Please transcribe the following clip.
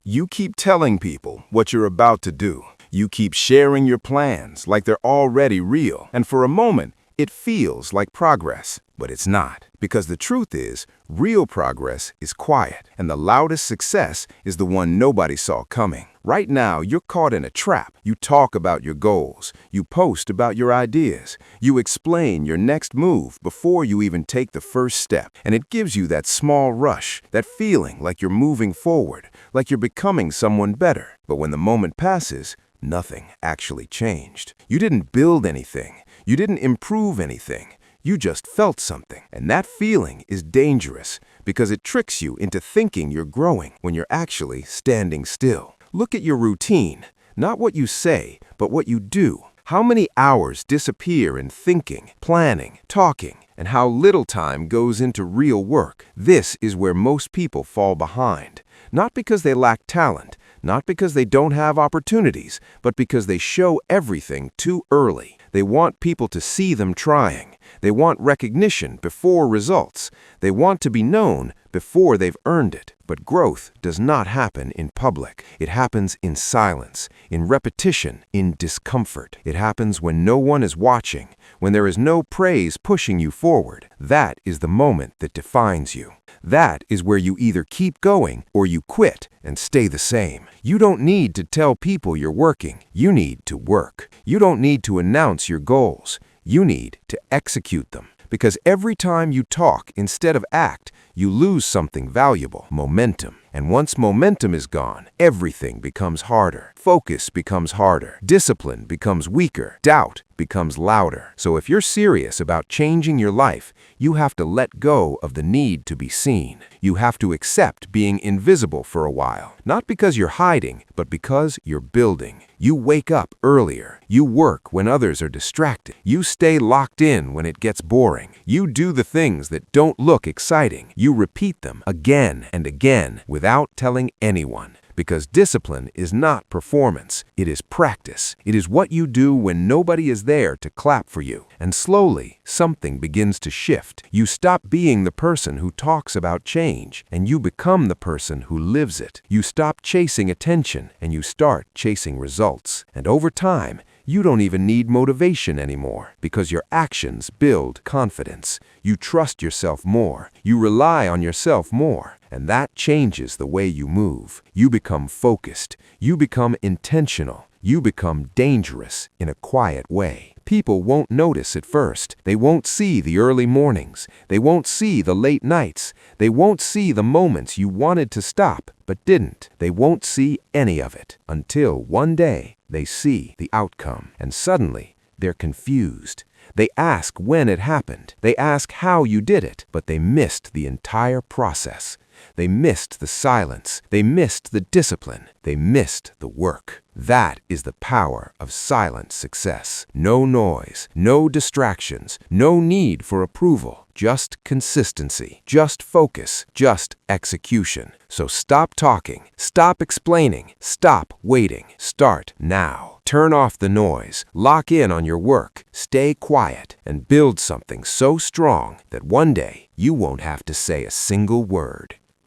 You keep telling people what you're about to do. You keep sharing your plans like they're already real. And for a moment, it feels like progress, but it's not. Because the truth is, real progress is quiet, and the loudest success is the one nobody saw coming. Right now, you're caught in a trap. You talk about your goals. You post about your ideas. You explain your next move before you even take the first step. And it gives you that small rush, that feeling like you're moving forward, like you're becoming someone better. But when the moment passes, nothing actually changed. You didn't build anything. You didn't improve anything. You just felt something. And that feeling is dangerous because it tricks you into thinking you're growing when you're actually standing still. Look at your routine, not what you say, but what you do. How many hours disappear in thinking, planning, talking, and how little time goes into real work? This is where most people fall behind. Not because they lack talent, not because they don't have opportunities, but because they show everything too early. They want people to see them trying. They want recognition before results. They want to be known before they've earned it. But growth does not happen in public. It happens in silence, in repetition, in discomfort. It happens when no one is watching, when there is no praise pushing you forward. That is the moment that defines you. That is where you either keep going or you quit and stay the same. You don't need to tell people you're working. You need to work. You don't need to announce your goals. You need to execute them. Because every time you talk instead of act, you lose something valuable, momentum. And once momentum is gone, everything becomes harder. Focus becomes harder. Discipline becomes weaker. Doubt becomes louder. So if you're serious about changing your life, you have to let go of the need to be seen. You have to accept being invisible for a while. Not because you're hiding, but because you're building. You wake up earlier. You work when others are distracted. You stay locked in when it gets boring. You do the things that don't look exciting. You repeat them again and again without telling anyone. Because discipline is not performance, it is practice. It is what you do when nobody is there to clap for you. And slowly, something begins to shift. You stop being the person who talks about change, and you become the person who lives it. You stop chasing attention, and you start chasing results. And over time, you don't even need motivation anymore because your actions build confidence. You trust yourself more. You rely on yourself more. And that changes the way you move. You become focused. You become intentional. You become dangerous in a quiet way. People won't notice at first. They won't see the early mornings. They won't see the late nights. They won't see the moments you wanted to stop but didn't. They won't see any of it until one day they see the outcome. And suddenly, they're confused. They ask when it happened. They ask how you did it. But they missed the entire process. They missed the silence. They missed the discipline. They missed the work. That is the power of silent success. No noise, no distractions, no need for approval. Just consistency, just focus, just execution. So stop talking, stop explaining, stop waiting. Start now. Turn off the noise, lock in on your work, stay quiet, and build something so strong that one day you won't have to say a single word.